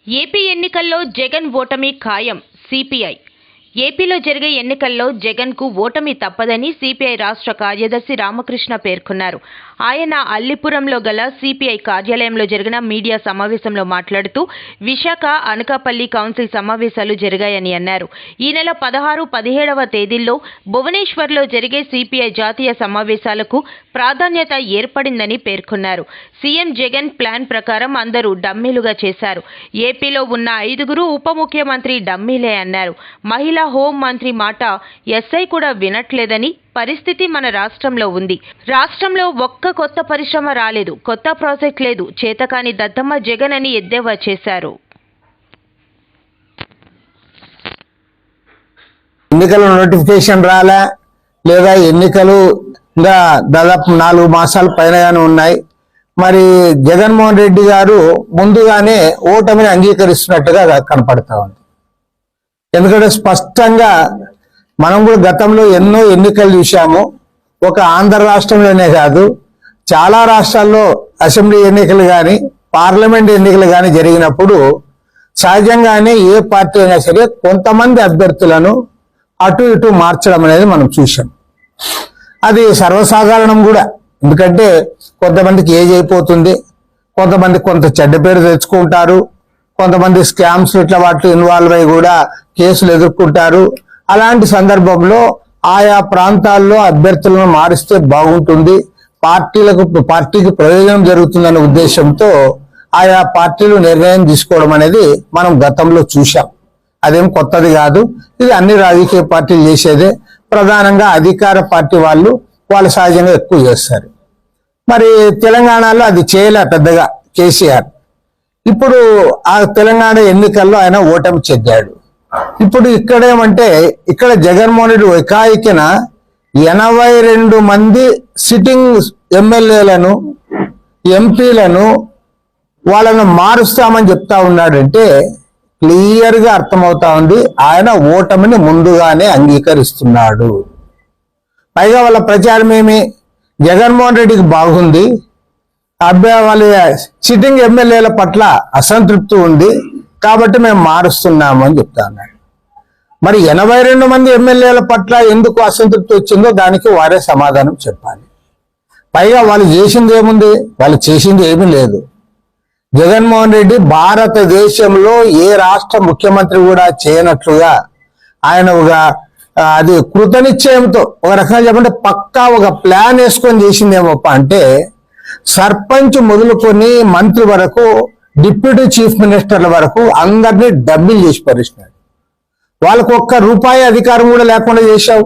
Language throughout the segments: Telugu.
ఏపీ ఎన్నికల్లో జగన్ ఓటమి ఖాయం. సిపిఐ ఏపీలో జరిగే ఎన్నికల్లో జగన్కు ఓటమి తప్పదని సిపిఐ రాష్ట్ర కార్యదర్శి రామకృష్ణ పేర్కొన్నారు. ఆయన అల్లిపురంలో గల సిపిఐ కార్యాలయంలో జరిగిన మీడియా సమావేశంలో మాట్లాడుతూ విశాఖ, అనకాపల్లి కౌన్సిల్ సమావేశాలు జరిగాయని అన్నారు. ఈ నెల 16, 17వ తేదీల్లో భువనేశ్వర్లో జరిగే సిపిఐ జాతీయ సమావేశాలకు ప్రాధాన్యత ఏర్పడిందని పేర్కొన్నారు. సీఎం జగన్ ప్లాన్ ప్రకారం అందరూ డమ్మీలుగా చేశారు. ఏపీలో ఉన్న 5గురు ఉప ముఖ్యమంత్రి డమ్మీలే అన్నారు. మహిళా హోం మంత్రి మాట ఎస్ఐ కూడా వినట్లేదని పరిస్థితి మన రాష్ట్రంలో ఉంది. రాష్ట్రంలో ఒక్క కొత్త పరిశ్రమ రాలేదు, కొత్త ప్రాజెక్ట్ లేదు, చేతకాని దద్దమ్మ జగన్ అని ఎద్దేవా చేశారు. ఎన్నికల నోటిఫికేషన్ రాలే, లేదా ఎన్నికలు ఇంకా దాదాపు 4 మాసాల పైనగానే ఉన్నాయి. మరి జగన్మోహన్ రెడ్డి గారు ముందుగానే ఓటమిని అంగీకరిస్తున్నట్టుగా కనపడతా ఉంది. ఎందుకంటే స్పష్టంగా మనం కూడా గతంలో ఎన్నో ఎన్నికలు చూశాము. ఒక ఆంధ్ర రాష్ట్రంలోనే కాదు, చాలా రాష్ట్రాల్లో అసెంబ్లీ ఎన్నికలు కానీ పార్లమెంట్ ఎన్నికలు కానీ జరిగినప్పుడు సహజంగానే ఏ పార్టీ అయినా సరే కొంతమంది అభ్యర్థులను అటు ఇటు మార్చడం అనేది మనం చూసాం. అది సర్వసాధారణం కూడా. ఎందుకంటే కొంతమందికి ఏజ్ అయిపోతుంది, కొంతమంది కొంత చెడ్డ పేరు తెచ్చుకుంటారు, కొంతమంది స్కామ్స్ ఇట్లా వాటిలో ఇన్వాల్వ్ అయ్యి కూడా కేసులు ఎదుర్కొంటారు. అలాంటి సందర్భంలో ఆయా ప్రాంతాల్లో అభ్యర్థులను మారిస్తే బాగుంటుంది, పార్టీకి ప్రయోజనం జరుగుతుందనే ఉద్దేశంతో ఆయా పార్టీలు నిర్ణయం తీసుకోవడం అనేది మనం గతంలో చూశాం. అదేం కొత్తది కాదు. ఇది అన్ని రాజకీయ పార్టీలు చేసేదే. ప్రధానంగా అధికార పార్టీ వాళ్ళు సహజంగా ఎక్కువ చేస్తారు. మరి తెలంగాణలో అది చేయలే పెద్దగా కేసీఆర్. ఇప్పుడు ఆ తెలంగాణ ఎన్నికల్లో ఆయన ఓటమి చెందాడు. ఇప్పుడు ఇక్కడేమంటే ఇక్కడ జగన్మోహన్ రెడ్డి ఏకాయికిన 82 మంది సిట్టింగ్ ఎమ్మెల్యేలను, ఎంపీలను వాళ్ళను మారుస్తామని చెప్తా ఉన్నాడంటే క్లియర్ గా అర్థమవుతా ఉంది ఆయన ఓటమిని ముందుగానే అంగీకరిస్తున్నాడు. పైగా వాళ్ళ ప్రచారం ఏమి, జగన్మోహన్ రెడ్డికి బాగుంది, వాళ్ళ సిట్టింగ్ ఎమ్మెల్యేల పట్ల అసంతృప్తి ఉంది కాబట్టి మేము మారుస్తున్నాము అని చెప్తా ఉన్నాడు. మరి 82 మంది ఎమ్మెల్యేల పట్ల ఎందుకు అసంతృప్తి వచ్చిందో దానికి వారే సమాధానం చెప్పాలి. పైగా వాళ్ళు చేసింది ఏముంది, వాళ్ళు చేసింది ఏమీ లేదు. జగన్మోహన్ రెడ్డి భారతదేశంలో ఏ రాష్ట్ర ముఖ్యమంత్రి కూడా చేయనట్లుగా ఆయన అది కృతనిశ్చయంతో, ఒక రకంగా చెప్పంటే పక్కా ఒక ప్లాన్ వేసుకొని చేసిందేమోప్ప అంటే సర్పంచ్ మొదలుకొని మంత్రి వరకు, డిప్యూటీ చీఫ్ మినిస్టర్ల వరకు అందరినీ డబ్బులు చేసి పరిచినాడు. వాళ్ళకు ఒక్క రూపాయి అధికారం కూడా లేకుండా చేశావు.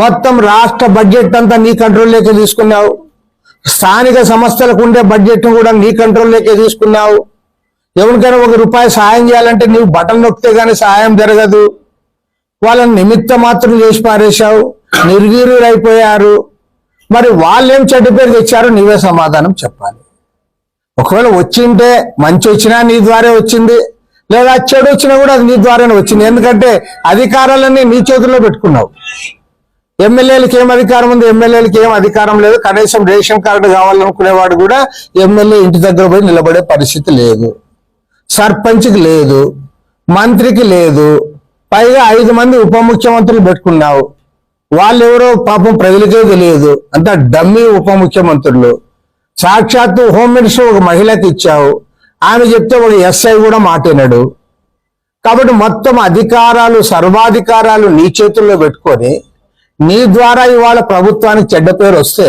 మొత్తం రాష్ట్ర బడ్జెట్ అంతా నీ కంట్రోల్లోకి తీసుకున్నావు. స్థానిక సంస్థలకు ఉండే బడ్జెట్ కూడా నీ కంట్రోల్లోకి తీసుకున్నావు. ఎవరికైనా ఒక రూపాయి సహాయం చేయాలంటే నీవు బటన్ నొక్కితే గానీ సహాయం జరగదు. వాళ్ళని నిమిత్త మాత్రం చేసి పారేశావు, నిర్వీర్యులైపోయారు. మరి వాళ్ళేం చెడ్డ పేరు తెచ్చారో నీవే సమాధానం చెప్పాలి. ఒకవేళ వచ్చింటే మంచి వచ్చినా నీ ద్వారా వచ్చింది, లేదా చెడు వచ్చినా కూడా అది నీ ద్వారానే వచ్చింది. ఎందుకంటే అధికారాలన్నీ నీ చేతుల్లో పెట్టుకున్నావు. ఎమ్మెల్యేలకి ఏం అధికారం ఉంది, ఎమ్మెల్యేలకి ఏం అధికారం లేదు. కనీసం రేషన్ కార్డు కావాలనుకునేవాడు కూడా ఎమ్మెల్యే ఇంటి దగ్గర పోయి నిలబడే పరిస్థితి లేదు, సర్పంచ్కి లేదు, మంత్రికి లేదు. పైగా 5 మంది ఉప ముఖ్యమంత్రులు పెట్టుకున్నావు. వాళ్ళెవరో పాపం ప్రజలకే తెలియదు, అంతా డమ్మీ ఉప ముఖ్యమంత్రులు. సాక్షాత్తు హోమ్ మినిస్టర్ ఒక మహిళకి ఇచ్చావు, ఆమె చెప్తే ఒక ఎస్ఐ కూడా మాటినడు. కాబట్టి మొత్తం అధికారాలు, సర్వాధికారాలు నీ చేతుల్లో పెట్టుకొని నీ ద్వారా ఇవాళ ప్రభుత్వానికి చెడ్డ పేరు వస్తే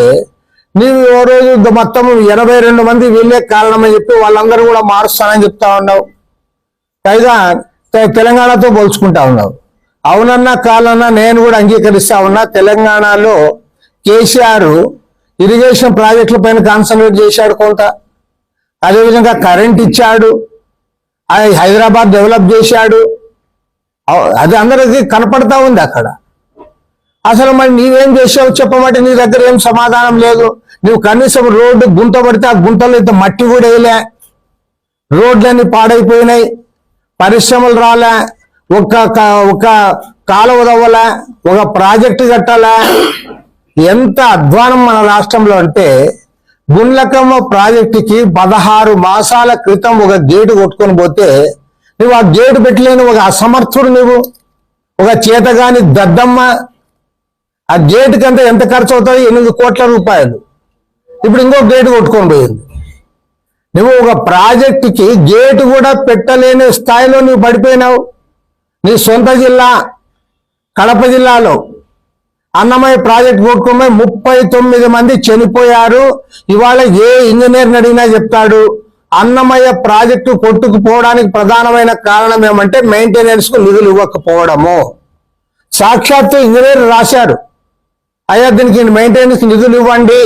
నీవు ఓ రోజు మొత్తం 82 మంది వీళ్ళే కారణమని చెప్పి వాళ్ళందరూ కూడా మారుస్తానని చెప్తా ఉన్నావు. పైగా తెలంగాణతో పోల్చుకుంటా ఉన్నావు. అవునన్నా కాలన్నా నేను కూడా అంగీకరిస్తా ఉన్నా. తెలంగాణలో కేసీఆర్ ఇరిగేషన్ ప్రాజెక్టుల పైన కాన్సన్ట్రేట్ చేశాడు కొంత, అదేవిధంగా కరెంట్ ఇచ్చాడు, హైదరాబాద్ డెవలప్ చేశాడు. అది అందరికీ కనపడతా ఉంది అక్కడ. అసలు మరి నీవేం చేసావు చెప్పమంటే నీ దగ్గర ఏం సమాధానం లేదు. నువ్వు కనీసం రోడ్డు గుంత పడితే ఆ గుంతలో ఇంత మట్టి కూడా వేయలే, రోడ్లన్నీ పాడైపోయినాయి, పరిశ్రమలు రాలే, ఒక కాలువ తవ్వలే, ఒక ప్రాజెక్టు కట్టాలా. ఎంత అధ్వానం మన రాష్ట్రంలో అంటే గుండ్లకమ్మ ప్రాజెక్టుకి 16 మాసాల క్రితం ఒక గేటు కొట్టుకొని పోతే నువ్వు ఆ గేటు పెట్టలేని ఒక అసమర్థుడు, నువ్వు ఒక చేతగాని దద్దమ్మ. ఆ గేటుకి అంతా ఎంత ఖర్చు అవుతుంది? 8 కోట్ల రూపాయలు. ఇప్పుడు ఇంకో గేటు కొట్టుకొని పోయింది. నువ్వు ఒక ప్రాజెక్టుకి గేటు కూడా పెట్టలేని స్థాయిలో నువ్వు పడిపోయినావు. నీ సొంత జిల్లా కడప జిల్లాలో అన్నమయ్య ప్రాజెక్టు కొట్టుకుని 39 మంది చనిపోయారు. ఇవాళ ఏ ఇంజనీర్ని అడిగినా చెప్తాడు అన్నమయ్య ప్రాజెక్టు కొట్టుకుపోవడానికి ప్రధానమైన కారణం ఏమంటే మెయింటెనెన్స్ కు నిధులు ఇవ్వకపోవడము. సాక్షాత్తు ఇంజనీర్ రాశారు, అయ్యా దీనికి మెయింటెనెన్స్ నిధులు ఇవ్వండి,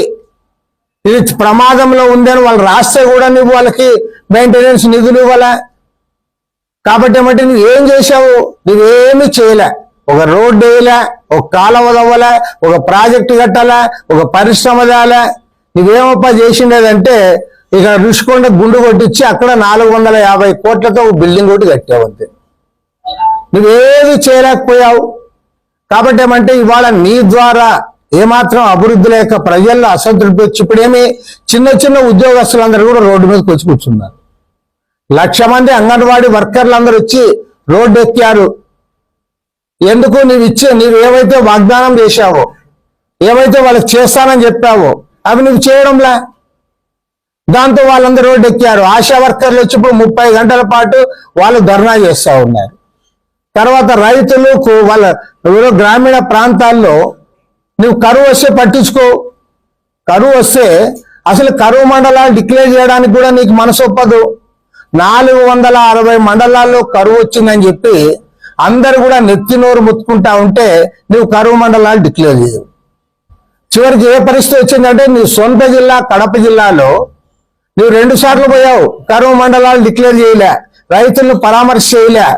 ఇది ప్రమాదంలో ఉందని వాళ్ళు రాస్తే కూడా నువ్వు వాళ్ళకి మెయింటెనెన్స్ నిధులు ఇవ్వాలా. కాబట్టి ఏమంటే నువ్వు ఏం చేశావు? నువ్వేమీ చేయలే. ఒక రోడ్డు వేయలే, ఒక కాలువ తవ్వలే, ఒక ప్రాజెక్టు కట్టాలా, ఒక పరిశ్రమ తేలే. నువ్వేమప్ప చేసిండేదంటే ఇక రుషికొండ గుండు కొట్టించి అక్కడ 450 కోట్లతో ఒక బిల్డింగ్ ఒకటి కట్టావు అంతే. నువ్వేది చేయలేకపోయావు. కాబట్టి ఏమంటే ఇవాళ నీ ద్వారా ఏమాత్రం అభివృద్ధి లేక ప్రజల్లో అసంతృప్తి వచ్చి ఇప్పుడేమి చిన్న చిన్న ఉద్యోగస్తులందరూ కూడా రోడ్డు మీదకి వచ్చి కూర్చున్నారు. 1,00,000 మంది అంగన్వాడీ వర్కర్లు అందరూ వచ్చి రోడ్డు ఎక్కారు. ఎందుకు? నీవు ఏవైతే వాగ్దానం చేశావో, ఏవైతే వాళ్ళకి చేస్తానని చెప్పావో అవి నువ్వు చేయడంలా. దాంతో వాళ్ళందరూ రోడ్డు ఎక్కారు. ఆశా వర్కర్లు వచ్చి ఇప్పుడు 30 గంటల పాటు వాళ్ళు ధర్నా చేస్తూ ఉన్నారు. తర్వాత రైతులు వాళ్ళ గ్రామీణ ప్రాంతాల్లో నువ్వు కరువు వస్తే పట్టించుకో. కరువు వస్తే అసలు కరువు మండలాలు డిక్లేర్ చేయడానికి కూడా నీకు మనసు ఒప్పదు. 460 మండలాల్లో కరువు వచ్చిందని చెప్పి అందరు కూడా నెత్తి నోరు ముత్తుకుంటా ఉంటే నువ్వు కరువు మండలాలు డిక్లేర్ చేయవు. చివరికి ఏ పరిస్థితి వచ్చిందంటే నీ సొంత జిల్లా కడప జిల్లాలో నువ్వు 2 సార్లు పోయావు, కరువు మండలాలు డిక్లేర్ చేయలే, రైతులను పరామర్శ చేయలే.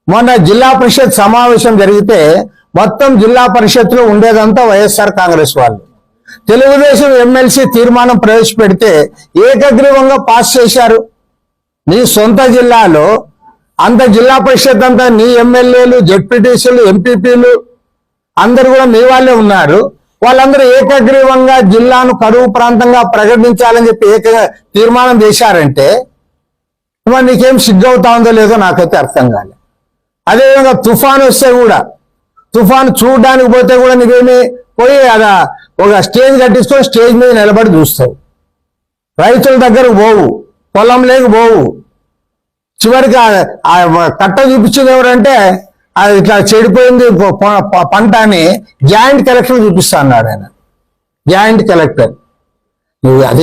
మొన్న జిల్లా పరిషత్ సమావేశం జరిగితే మొత్తం జిల్లా పరిషత్లో ఉండేదంతా వైఎస్ఆర్ కాంగ్రెస్ వాళ్ళు. తెలుగుదేశం ఎమ్మెల్సీ తీర్మానం ప్రవేశపెడితే ఏకగ్రీవంగా పాస్ చేశారు. నీ సొంత జిల్లాలో అంత జిల్లా పరిషత్ అంతా నీ ఎమ్మెల్యేలు, జెడ్పీటీసీలు, ఎంపీపీలు అందరూ కూడా మీ వాళ్ళే ఉన్నారు. వాళ్ళందరూ ఏకగ్రీవంగా జిల్లాను కరువు ప్రాంతంగా ప్రకటించాలని చెప్పి తీర్మానం చేశారంటే మరి నీకేం సిగ్గవుతా ఉందో లేదో నాకైతే అర్థం కాలే. అదేవిధంగా తుఫాను వస్తే కూడా, తుఫాను చూడడానికి పోతే కూడా నీవేమి పోయి అలా ఒక స్టేజ్ కట్టించుకొని స్టేజ్ మీద నిలబడి చూస్తావు. రైతుల దగ్గరకు పోవు, పొలం లేక పోవు. చివరికి ఆ కట్ట చూపించింది ఎవరంటే అది ఇట్లా చెడిపోయింది పంట అని జాయింట్ కలెక్టర్ చూపిస్తా అన్నాడు ఆయన. జాయింట్ కలెక్టర్ నువ్వు అది